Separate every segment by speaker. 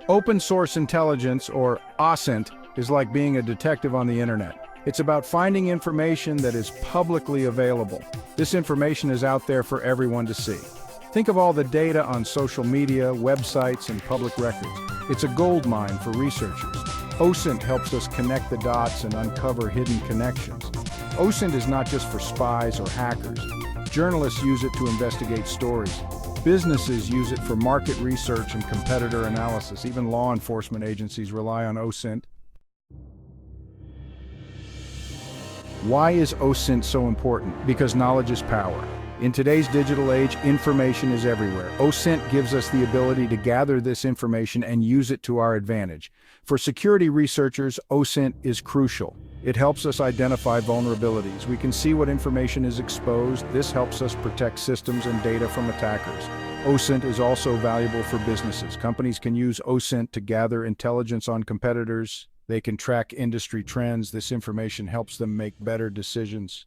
Speaker 1: Open source intelligence, or OSINT, is like being a detective on the internet. It's about finding information that is publicly available. This information is out there for everyone to see. Think of all the data on social media, websites, and public records. It's a goldmine for researchers. OSINT helps us connect the dots and uncover hidden connections. OSINT is not just for spies or hackers. Journalists use it to investigate stories. Businesses use it for market research and competitor analysis. Even law enforcement agencies rely on OSINT. Why is OSINT so important? Because knowledge is power. In today's digital age, information is everywhere. OSINT gives us the ability to gather this information and use it to our advantage. For security researchers, OSINT is crucial. It helps us identify vulnerabilities. We can see what information is exposed. This helps us protect systems and data from attackers. OSINT is also valuable for businesses. Companies can use OSINT to gather intelligence on competitors. They can track industry trends. This information helps them make better decisions.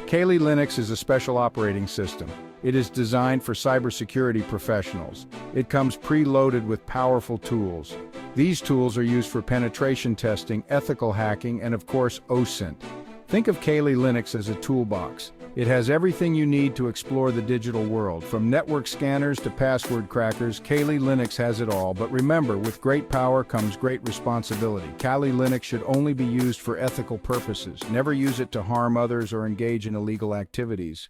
Speaker 1: Kali Linux is a special operating system. It is designed for cybersecurity professionals. It comes preloaded with powerful tools. These tools are used for penetration testing, ethical hacking, and of course, OSINT. Think of Kali Linux as a toolbox. It has everything you need to explore the digital world. From network scanners to password crackers, Kali Linux has it all. But remember, with great power comes great responsibility. Kali Linux should only be used for ethical purposes. Never use it to harm others or engage in illegal activities.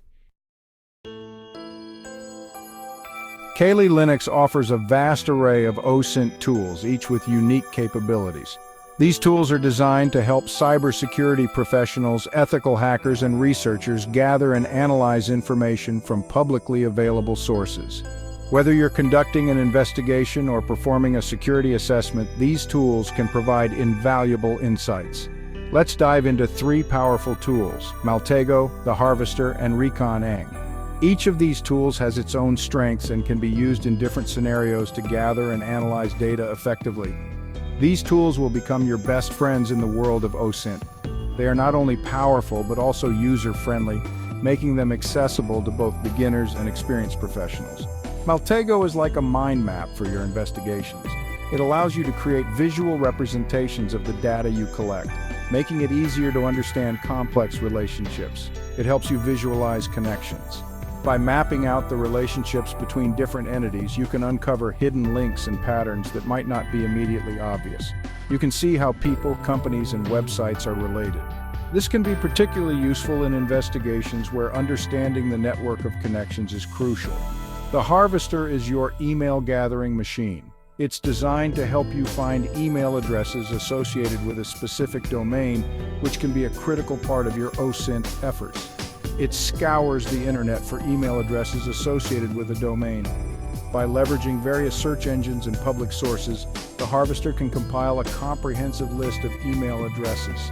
Speaker 1: Kali Linux offers a vast array of OSINT tools, each with unique capabilities. These tools are designed to help cybersecurity professionals, ethical hackers, and researchers gather and analyze information from publicly available sources. Whether you're conducting an investigation or performing a security assessment, these tools can provide invaluable insights. Let's dive into 3 powerful tools: Maltego, theHarvester, and Reconnaissance. Each of these tools has its own strengths and can be used in different scenarios to gather and analyze data effectively. These tools will become your best friends in the world of OSINT. They are not only powerful but also user-friendly, making them accessible to both beginners and experienced professionals. Maltego is like a mind map for your investigations. It allows you to create visual representations of the data you collect, making it easier to understand complex relationships. It helps you visualize connections. By mapping out the relationships between different entities, you can uncover hidden links and patterns that might not be immediately obvious. You can see how people, companies, and websites are related. This can be particularly useful in investigations where understanding the network of connections is crucial. The Harvester is your email gathering machine. It's designed to help you find email addresses associated with a specific domain, which can be a critical part of your OSINT efforts. It scours the internet for email addresses associated with a domain. By leveraging various search engines and public sources, the Harvester can compile a comprehensive list of email addresses.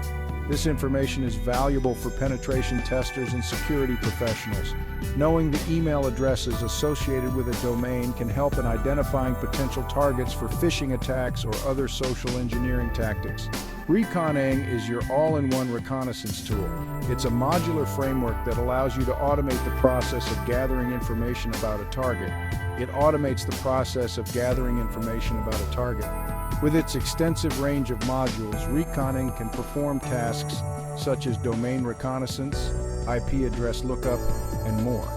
Speaker 1: This information is valuable for penetration testers and security professionals. Knowing the email addresses associated with a domain can help in identifying potential targets for phishing attacks or other social engineering tactics. Reconnaissance is your all-in-one reconnaissance tool. It's a modular framework that allows you to automate the process of gathering information about a target. It automates the process of gathering information about a target. With its extensive range of modules, Reconnaissance can perform tasks such as domain reconnaissance, IP address lookup, and more.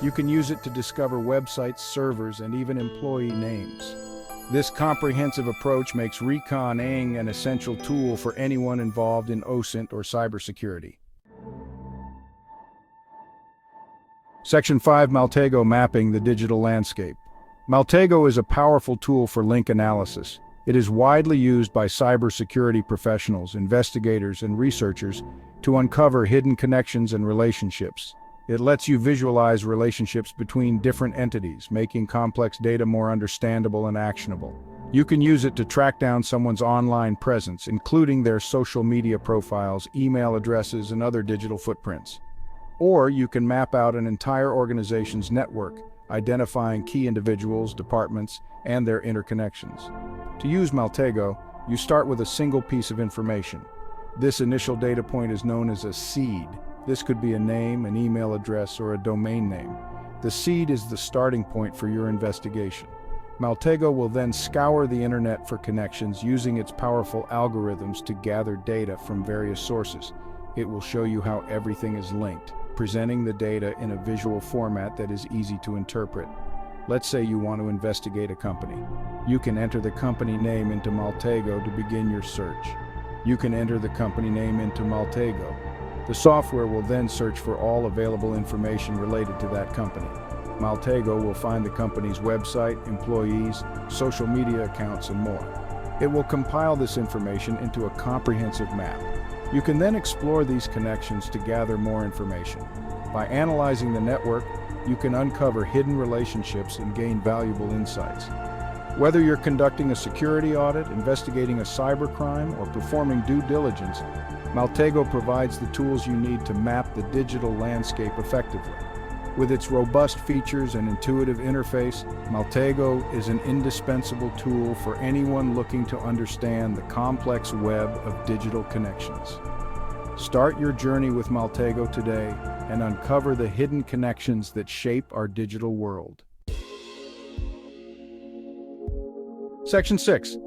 Speaker 1: You can use it to discover websites, servers, and even employee names. This comprehensive approach makes Reconnaissance an essential tool for anyone involved in OSINT or cybersecurity. Section 5. Maltego: Mapping the Digital Landscape. Maltego is a powerful tool for link analysis. It is widely used by cybersecurity professionals, investigators, and researchers to uncover hidden connections and relationships. It lets you visualize relationships between different entities, making complex data more understandable and actionable. You can use it to track down someone's online presence, including their social media profiles, email addresses, and other digital footprints. Or you can map out an entire organization's network, identifying key individuals, departments, and their interconnections. To use Maltego, you start with a single piece of information. This initial data point is known as a seed. This could be a name, an email address, or a domain name. The seed is the starting point for your investigation. Maltego will then scour the internet for connections using its powerful algorithms to gather data from various sources. It will show you how everything is linked, presenting the data in a visual format that is easy to interpret. Let's say you want to investigate a company. You can enter the company name into Maltego to begin your search. You can enter the company name into Maltego. The software will then search for all available information related to that company. Maltego will find the company's website, employees, social media accounts, and more. It will compile this information into a comprehensive map. You can then explore these connections to gather more information. By analyzing the network, you can uncover hidden relationships and gain valuable insights. Whether you're conducting a security audit, investigating a cybercrime, or performing due diligence, Maltego provides the tools you need to map the digital landscape effectively. With its robust features and intuitive interface, Maltego is an indispensable tool for anyone looking to understand the complex web of digital connections. Start your journey with Maltego today and uncover the hidden connections that shape our digital world. Section 6.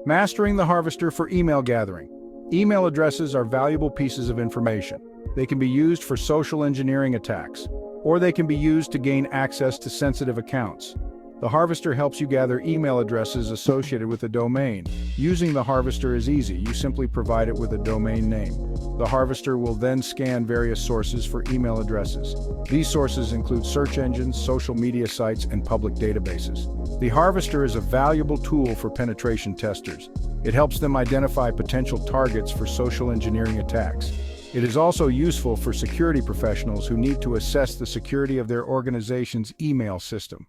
Speaker 1: Mastering the Harvester for email gathering. Email addresses are valuable pieces of information. They can be used for social engineering attacks, or they can be used to gain access to sensitive accounts. The Harvester helps you gather email addresses associated with a domain. Using the Harvester is easy. You simply provide it with a domain name. The Harvester will then scan various sources for email addresses. These sources include search engines, social media sites, and public databases. The Harvester is a valuable tool for penetration testers. It helps them identify potential targets for social engineering attacks. It is also useful for security professionals who need to assess the security of their organization's email system.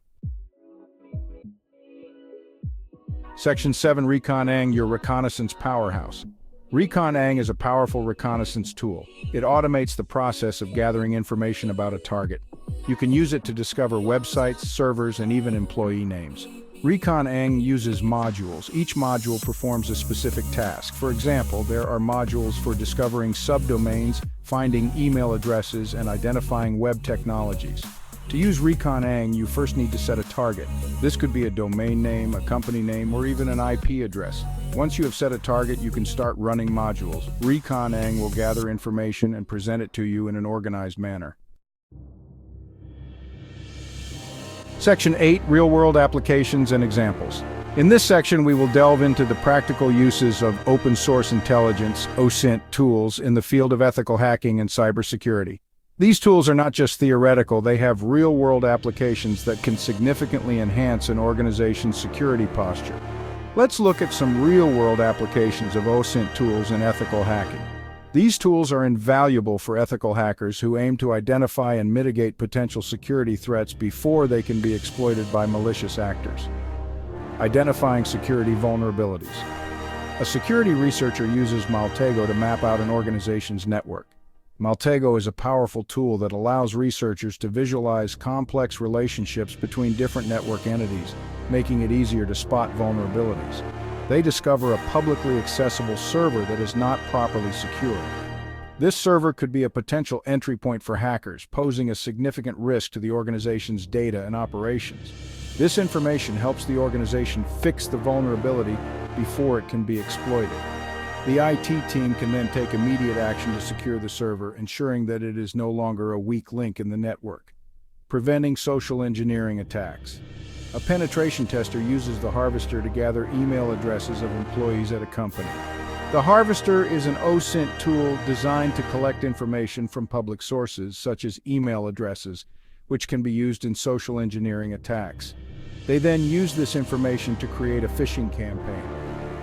Speaker 1: Section 7. Reconnaissance, your reconnaissance powerhouse. Reconnaissance is a powerful reconnaissance tool. It automates the process of gathering information about a target. You can use it to discover websites, servers, and even employee names. Reconnaissance uses modules. Each module performs a specific task. For example, there are modules for discovering subdomains, finding email addresses, and identifying web technologies. To use Reconnaissance, you first need to set a target. This could be a domain name, a company name, or even an IP address. Once you have set a target, you can start running modules. Reconnaissance will gather information and present it to you in an organized manner. Section 8. Real-world applications and examples. In this section, we will delve into the practical uses of open-source intelligence, OSINT, tools in the field of ethical hacking and cybersecurity. These tools are not just theoretical, they have real-world applications that can significantly enhance an organization's security posture. Let's look at some real-world applications of OSINT tools in ethical hacking. These tools are invaluable for ethical hackers who aim to identify and mitigate potential security threats before they can be exploited by malicious actors. Identifying security vulnerabilities. A security researcher uses Maltego to map out an organization's network. Maltego is a powerful tool that allows researchers to visualize complex relationships between different network entities, making it easier to spot vulnerabilities. They discover a publicly accessible server that is not properly secured. This server could be a potential entry point for hackers, posing a significant risk to the organization's data and operations. This information helps the organization fix the vulnerability before it can be exploited. The IT team can then take immediate action to secure the server, ensuring that it is no longer a weak link in the network. Preventing social engineering attacks. A penetration tester uses the Harvester to gather email addresses of employees at a company. The Harvester is an OSINT tool designed to collect information from public sources, such as email addresses, which can be used in social engineering attacks. They then use this information to create a phishing campaign.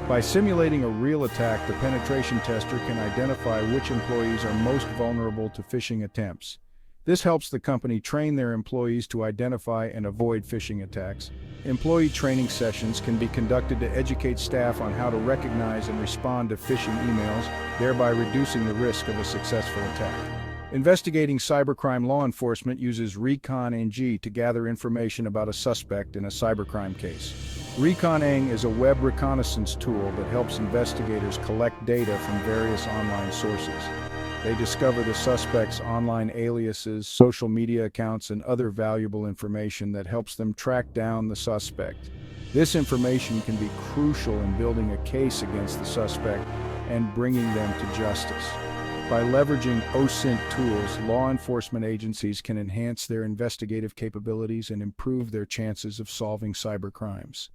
Speaker 1: By simulating a real attack, the penetration tester can identify which employees are most vulnerable to phishing attempts. This helps the company train their employees to identify and avoid phishing attacks. Employee training sessions can be conducted to educate staff on how to recognize and respond to phishing emails, thereby reducing the risk of a successful attack. Investigating cybercrime. Law enforcement uses Reconnaissance to gather information about a suspect in a cybercrime case. Reconnaissance is a web reconnaissance tool that helps investigators collect data from various online sources. They discover the suspect's online aliases, social media accounts, and other valuable information that helps them track down the suspect. This information can be crucial in building a case against the suspect and bringing them to justice. By leveraging OSINT tools, law enforcement agencies can enhance their investigative capabilities and improve their chances of solving cybercrimes.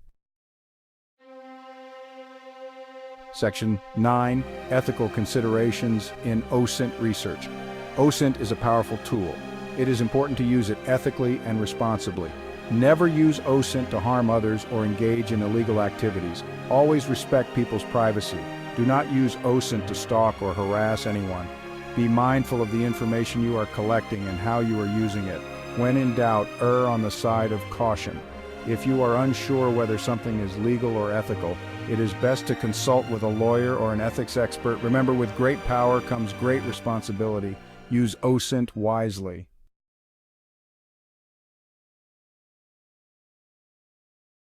Speaker 1: Section 9. Ethical considerations in OSINT research. OSINT is a powerful tool. It is important to use it ethically and responsibly. Never use OSINT to harm others or engage in illegal activities. Always respect people's privacy. Do not use OSINT to stalk or harass anyone. Be mindful of the information you are collecting and how you are using it. When in doubt, err on the side of caution. If you are unsure whether something is legal or ethical, it is best to consult with a lawyer or an ethics expert. Remember, with great power comes great responsibility. Use OSINT wisely.